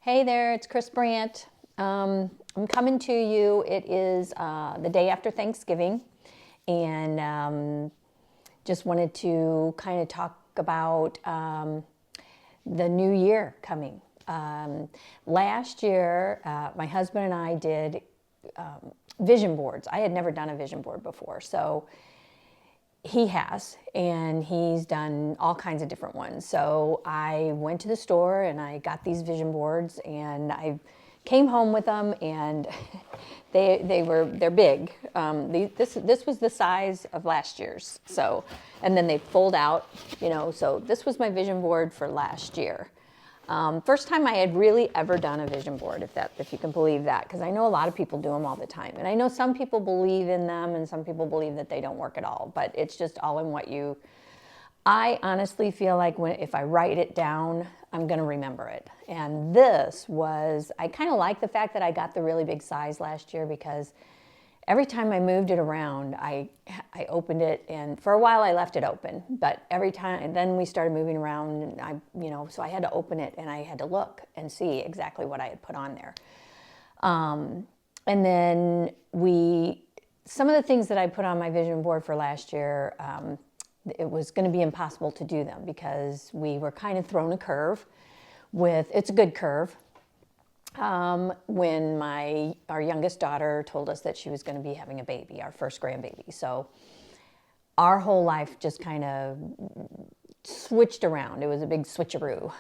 Hey there, it's Chris Brandt. I'm coming to you. It is the day after Thanksgiving, and just wanted to kind of talk about the new year coming. Last year, my husband and I did vision boards. I had never done a vision board before, so he has, and he's done all kinds of different ones. So I went to the store and I got these vision boards, and I came home with them, and they're big. This was the size of last year's. So, and then they fold out, So this was my vision board for last year. First time I had really ever done a vision board, if you can believe that, because I know a lot of people do them all the time. And I know some people believe in them and some people believe that they don't work at all, but it's just all in what you... I honestly feel like if I write it down, I'm going to remember it. And I kind of like the fact that I got the really big size last year, because every time I moved it around, I opened it, and for a while I left it open, but every time, and then we started moving around, and so I had to open it, and I had to look and see exactly what I had put on there. And then some of the things that I put on my vision board for last year, it was going to be impossible to do them because we were kind of thrown a curve it's a good curve. When our youngest daughter told us that she was going to be having a baby, our first grandbaby. So our whole life just kind of switched around. It was a big switcheroo.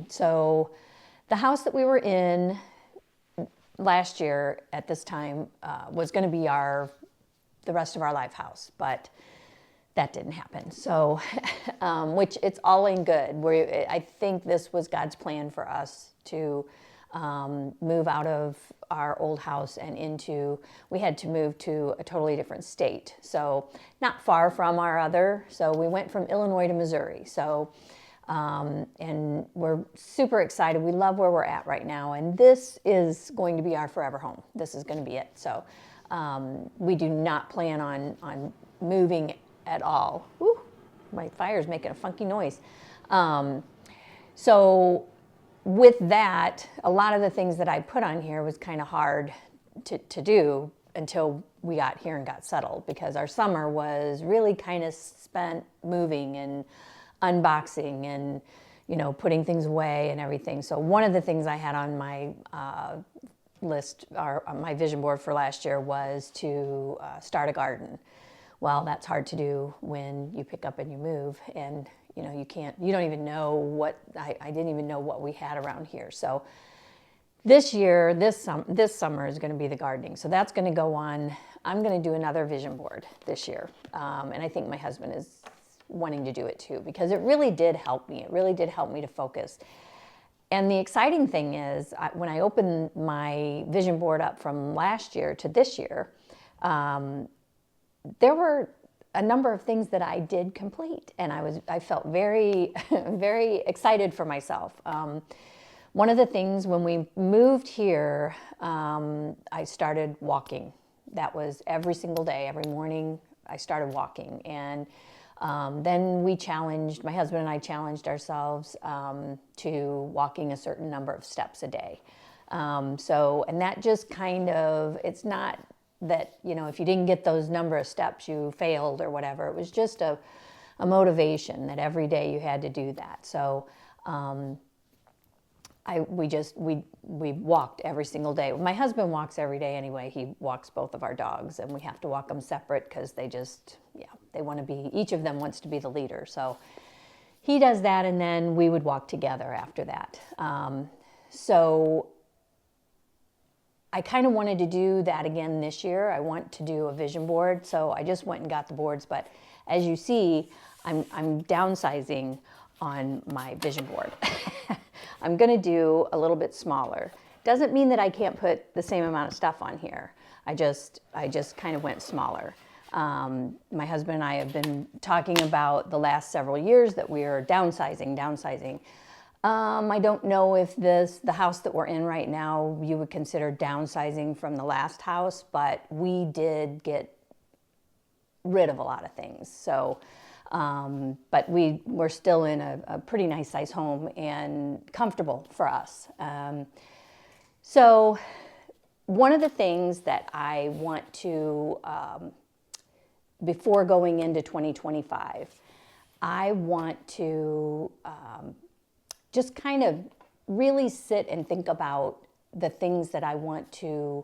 So the house that we were in last year at this time was going to be the rest of our life house, but that didn't happen. So, which it's all in good. I think this was God's plan for us to move out of our old house and we had to move to a totally different state. So not far from so we went from Illinois to Missouri. So, and we're super excited. We love where we're at right now. And this is going to be our forever home. This is going to be it. So, we do not plan on moving at all. Woo, my fire's making a funky noise. So with that, a lot of the things that I put on here was kind of hard to do until we got here and got settled, because our summer was really kind of spent moving and unboxing and, putting things away and everything. So one of the things I had on my list, or on my vision board for last year, was to start a garden. Well, that's hard to do when you pick up and you move, and you don't even know I didn't even know what we had around here. So this year, this summer is going to be the gardening. So that's going to go on. I'm going to do another vision board this year. And I think my husband is wanting to do it too, because it really did help me. It really did help me to focus. And the exciting thing is, when I opened my vision board up from last year to this year, there were a number of things that I did complete, and I felt very, very excited for myself. One of the things, when we moved here, I started walking. That was every single day, every morning I started walking. And then my husband and I challenged ourselves to walking a certain number of steps a day. And that just it's not that, if you didn't get those number of steps, you failed or whatever. It was just a motivation that every day you had to do that. So we walked every single day. My husband walks every day anyway. He walks both of our dogs, and we have to walk them separate because they want to be, each of them wants to be the leader. So he does that, and then we would walk together after that. So I kind of wanted to do that again this year. I want to do a vision board, so I just went and got the boards. But as you see, I'm downsizing on my vision board. I'm going to do a little bit smaller. Doesn't mean that I can't put the same amount of stuff on here. I just kind of went smaller. My husband and I have been talking about the last several years that we are downsizing. I don't know if the house that we're in right now you would consider downsizing from the last house, but we did get rid of a lot of things. So But we're still in a pretty nice size home and comfortable for us. So one of the things that I want to, before going into 2025, I want to just kind of really sit and think about the things that I want to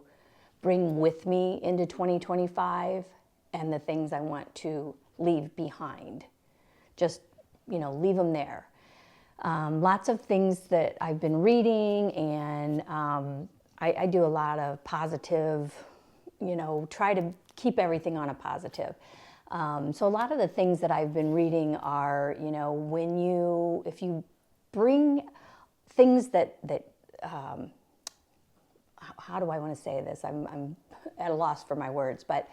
bring with me into 2025 and the things I want to leave behind. Just, leave them there. Lots of things that I've been reading, and I do a lot of positive, try to keep everything on a positive. So a lot of the things that I've been reading are, if you bring things that how do I want to say this? I'm at a loss for my words, but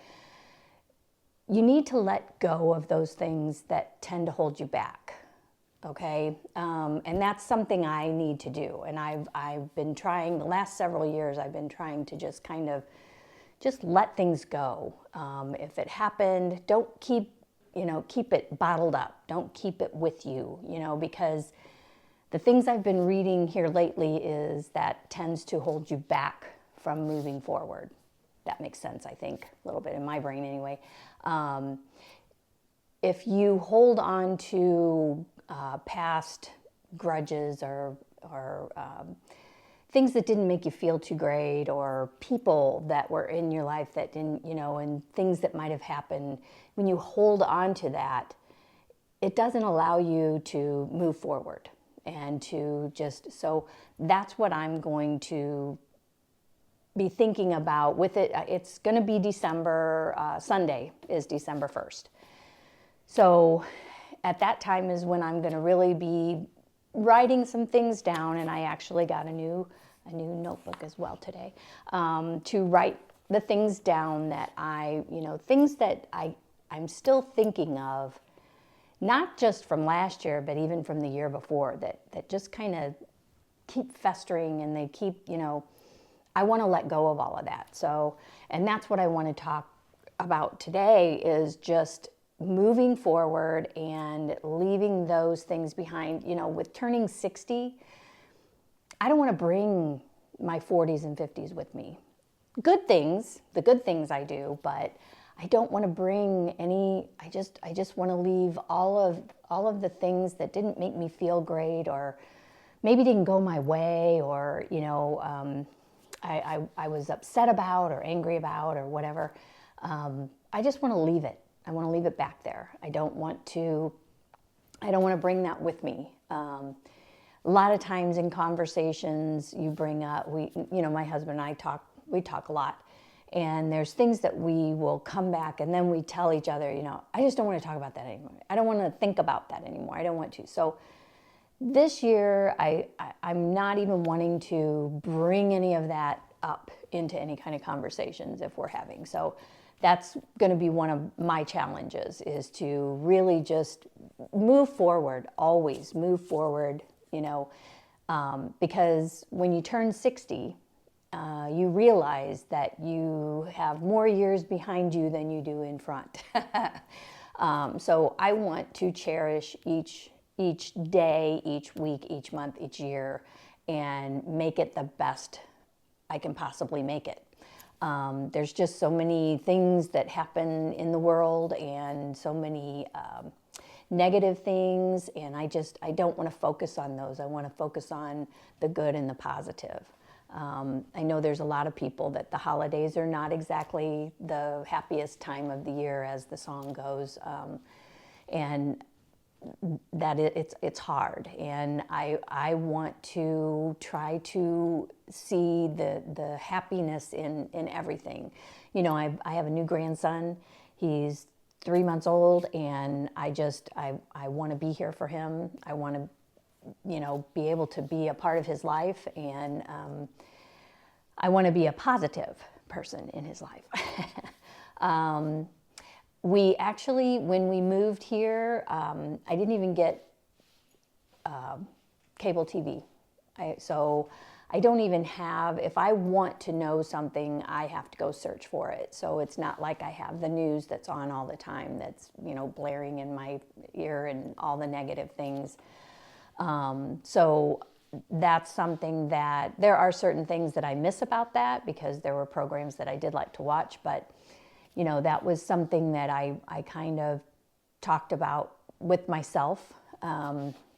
you need to let go of those things that tend to hold you back. Okay, and that's something I need to do, and I've been trying the last several years. I've been trying to just kind of just let things go. If it happened, don't keep it bottled up. Don't keep it with you, because the things I've been reading here lately is that tends to hold you back from moving forward. That makes sense, I think, a little bit in my brain anyway. If you hold on to past grudges or things that didn't make you feel too great, or people that were in your life that didn't, and things that might have happened, when you hold on to that, it doesn't allow you to move forward and to so that's what I'm going to be thinking about with it. It's going to be December, Sunday is December 1st. So at that time is when I'm going to really be writing some things down, and I actually got a new notebook as well today, to write the things down that things that I'm still thinking of, not just from last year, but even from the year before, that just kind of keep festering, and they keep, I want to let go of all of that. So, and that's what I want to talk about today, is just moving forward and leaving those things behind. With turning 60, I don't want to bring my 40s and 50s with me. The good things I do, but I don't want to bring any. I just want to leave all of the things that didn't make me feel great, or maybe didn't go my way, or I was upset about or angry about or whatever. I just want to leave it. I want to leave it back there. I don't want to bring that with me. A lot of times in conversations, you bring up, my husband and I we talk a lot, and there's things that we will come back, and then we tell each other, I just don't want to talk about that anymore. I don't want to think about that anymore. I don't want to. So this year, I'm not even wanting to bring any of that up into any kind of conversations if we're having. So that's going to be one of my challenges, is to really just move forward, always move forward, because when you turn 60, you realize that you have more years behind you than you do in front. So I want to cherish each day, each week, each month, each year, and make it the best I can possibly make it. There's just so many things that happen in the world, and so many negative things, and I don't want to focus on those. I want to focus on the good and the positive. I know there's a lot of people that the holidays are not exactly the happiest time of the year, as the song goes, and that it's hard, and I want to try to see the happiness in everything. I have a new grandson. He's 3 months old, and I want to be here for him. I want to be able to be a part of his life, and I want to be a positive person in his life. We actually, when we moved here, I didn't even get cable TV. So I don't even have, if I want to know something, I have to go search for it. So it's not like I have the news that's on all the time that's, blaring in my ear and all the negative things. So that's something that, there are certain things that I miss about that because there were programs that I did like to watch, but that was something that I kind of talked about with myself.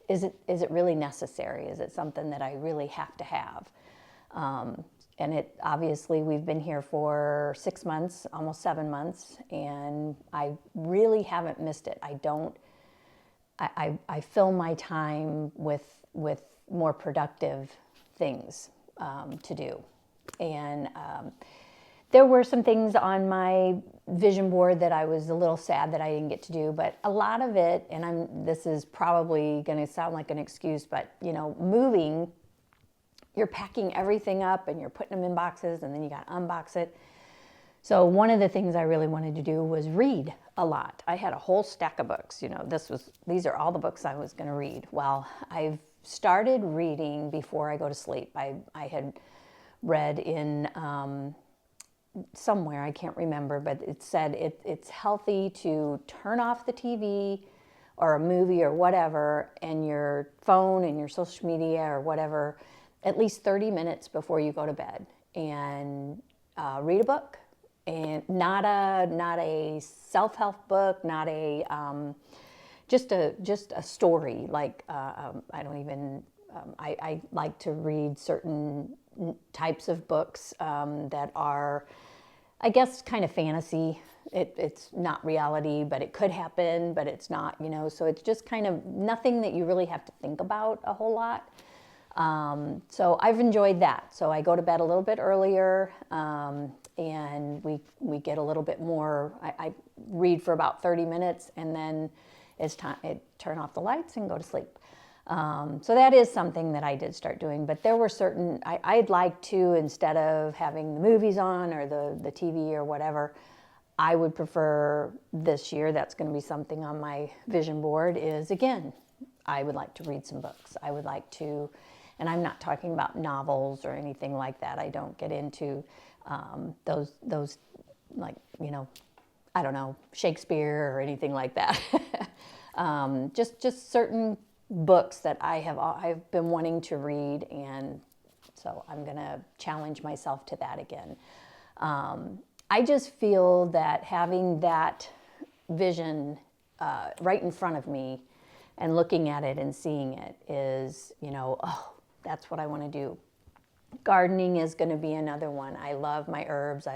Is it really necessary? Is it something that I really have to have? And it obviously, we've been here for 6 months, almost 7 months, and I really haven't missed it. I fill my time with more productive things to do. And there were some things on my vision board that I was a little sad that I didn't get to do, but a lot of it, and this is probably going to sound like an excuse, but moving, you're packing everything up and you're putting them in boxes and then you got to unbox it. So one of the things I really wanted to do was read a lot. I had a whole stack of books. These are all the books I was going to read. Well, I've started reading before I go to sleep. I had read in somewhere, I can't remember, but it said it's healthy to turn off the TV or a movie or whatever and your phone and your social media or whatever at least 30 minutes before you go to bed and read a book. And not a self-help book, not a just a story. Like I like to read certain types of books that are, I guess, kind of fantasy. It's not reality, but it could happen, but it's not. So it's just kind of nothing that you really have to think about a whole lot. So I've enjoyed that. So I go to bed a little bit earlier, and we get a little bit more. I read for about 30 minutes, and then it's time to turn off the lights and go to sleep. So that is something that I did start doing. But there were certain, I'd like to, instead of having the movies on or the TV or whatever, I would prefer this year, that's going to be something on my vision board, is again, I would like to read some books. I would like to, and I'm not talking about novels or anything like that. I don't get into those like, I don't know, Shakespeare or anything like that. Just certain books that I've been wanting to read, and so I'm going to challenge myself to that again. I just feel that having that vision right in front of me and looking at it and seeing it is, oh, that's what I want to do. Gardening is going to be another one. I love my herbs.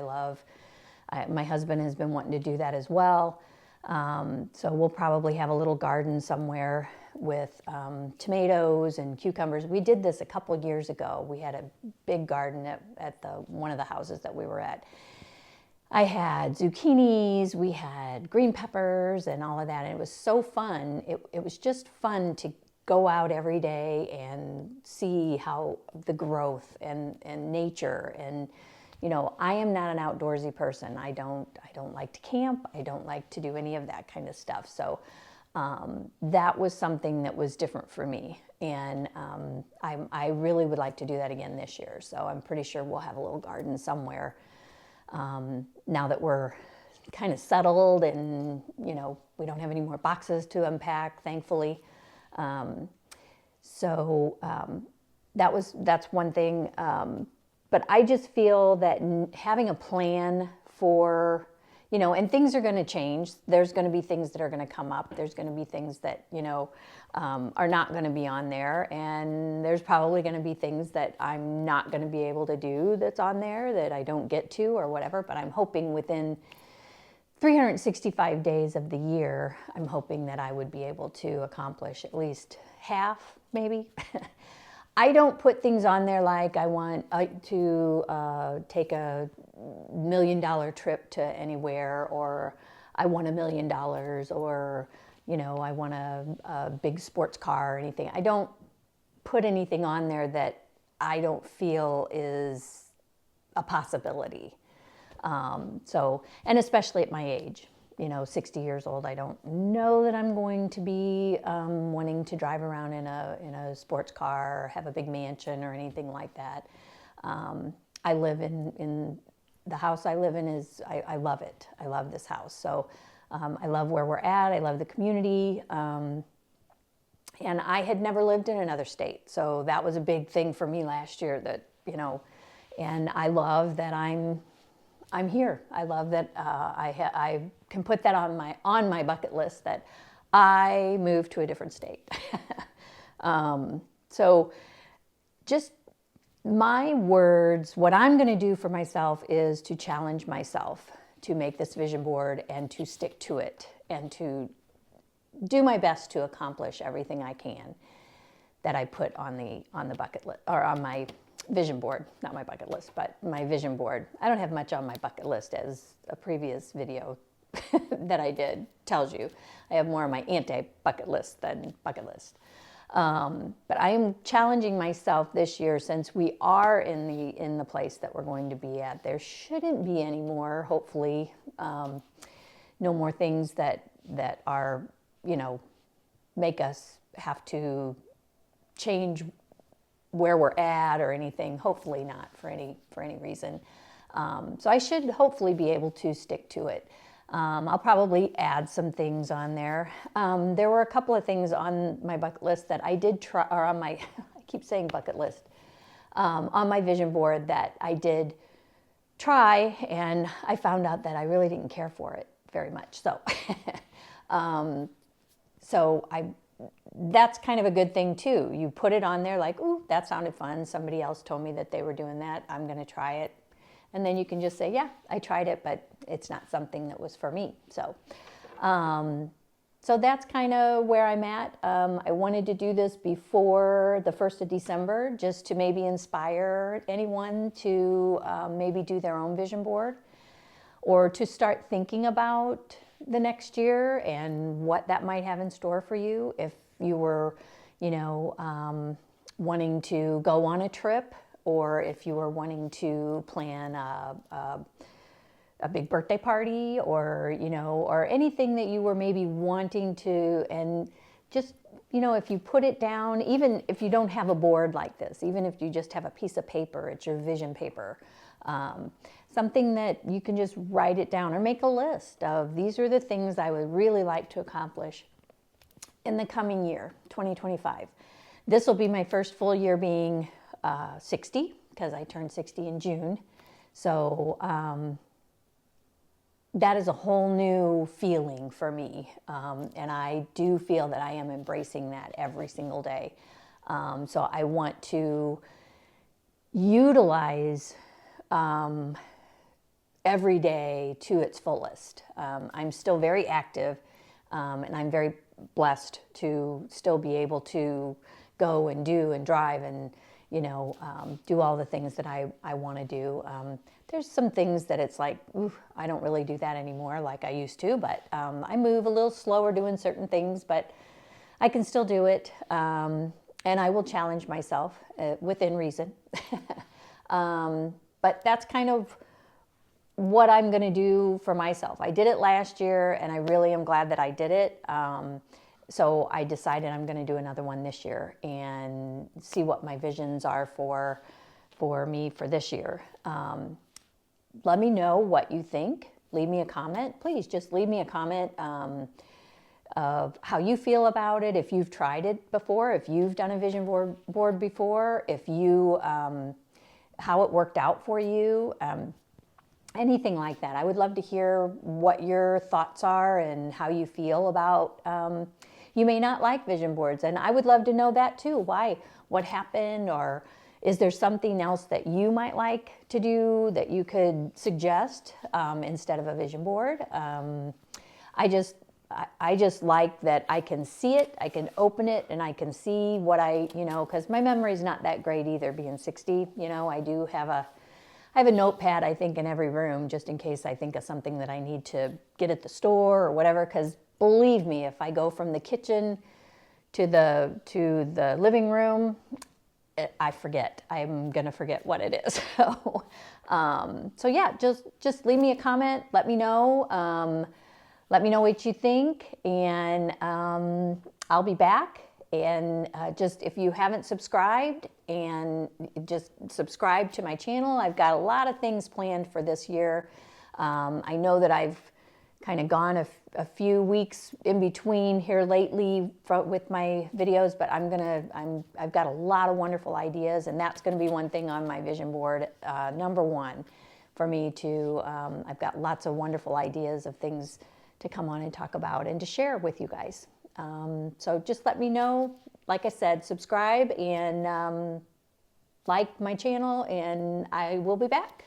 My husband has been wanting to do that as well. So we'll probably have a little garden somewhere with tomatoes and cucumbers. We did this a couple years ago. We had a big garden at one of the houses that we were at. I had zucchinis, we had green peppers and all of that. And it was so fun. It was just fun to go out every day and see how the growth and nature. And, I am not an outdoorsy person. I don't like to camp. I don't like to do any of that kind of stuff. So that was something that was different for me. And I really would like to do that again this year. So I'm pretty sure we'll have a little garden somewhere. Now that we're kind of settled and, we don't have any more boxes to unpack, thankfully. That's one thing. But I just feel that having a plan for, and things are going to change. There's going to be things that are going to come up. There's going to be things that, are not going to be on there. And there's probably going to be things that I'm not going to be able to do that's on there that I don't get to or whatever. But I'm hoping within 365 days of the year, I'm hoping that I would be able to accomplish at least half, maybe. I don't put things on there like I want to take $1 million trip to anywhere, or I want $1 million, or, I want a big sports car or anything. I don't put anything on there that I don't feel is a possibility. And especially at my age, 60 years old, I don't know that I'm going to be wanting to drive around in a sports car or have a big mansion or anything like that. I live in the house I live in I love it. I love this house. So I love where we're at. I love the community. And I had never lived in another state. So that was a big thing for me last year and I love that I'm here. I love that I can put that on my bucket list that I moved to a different state. So just my words, what I'm going to do for myself is to challenge myself to make this vision board and to stick to it and to do my best to accomplish everything I can that I put on the bucket list, or on my vision board, not my bucket list, but my vision board. I don't have much on my bucket list, as a previous video that I did tells you. I have more on my anti-bucket list than bucket list. But I am challenging myself this year, since we are in the place that we're going to be at. There shouldn't be any more, hopefully, no more things that are, make us have to change where we're at or anything. Hopefully not for any reason. So I should hopefully be able to stick to it. I'll probably add some things on there. There were a couple of things on my bucket list that I did try, or on my, I keep saying bucket list, on my vision board that I did try, and I found out that I really didn't care for it very much. So, that's kind of a good thing too. You put it on there like, ooh, that sounded fun. Somebody else told me that they were doing that. I'm going to try it. And then you can just say, yeah, I tried it, but it's not something that was for me. So, so that's kind of where I'm at. I wanted to do this before the 1st of December, just to maybe inspire anyone to maybe do their own vision board, or to start thinking about the next year and what that might have in store for you. If you were, wanting to go on a trip, or if you were wanting to plan a big birthday party, or, or anything that you were maybe wanting to, and just, if you put it down, even if you don't have a board like this, even if you just have a piece of paper, it's your vision paper, something that you can just write it down, or make a list of, these are the things I would really like to accomplish in the coming year, 2025. This will be my first full year being 60, because I turned 60 in June. So that is a whole new feeling for me. And I do feel that I am embracing that every single day. So I want to utilize every day to its fullest. I'm still very active, and I'm very blessed to still be able to go and do and drive and do all the things that I want to do. There's some things that it's like, ooh, I don't really do that anymore like I used to, but I move a little slower doing certain things, but I can still do it, and I will challenge myself within reason. But that's kind of what I'm going to do for myself. I did it last year, and I really am glad that I did it. So I decided I'm going to do another one this year and see what my visions are for me for this year. Let me know what you think. Leave me a comment. Please just leave me a comment of how you feel about it, if you've tried it before, if you've done a vision board before, if you how it worked out for you. Anything like that. I would love to hear what your thoughts are and how you feel about, you may not like vision boards, and I would love to know that too. Why? What happened? Or is there something else that you might like to do that you could suggest instead of a vision board? I just like that I can see it, I can open it, and I can see what because my memory's not that great either, being 60. I do have I have a notepad, I think, in every room, just in case I think of something that I need to get at the store or whatever, because believe me, if I go from the kitchen to the living room, I forget. I'm going to forget what it is. So yeah, just leave me a comment. Let me know. let me know what you think, and I'll be back. And just if you haven't subscribed, and just subscribe to my channel. I've got a lot of things planned for this year. I know that I've kind of gone a few weeks in between here lately with my videos, but I've got a lot of wonderful ideas, and that's going to be one thing on my vision board, number one, for me to. I've got lots of wonderful ideas of things to come on and talk about and to share with you guys. So just let me know. Like I said, subscribe and like my channel, and I will be back.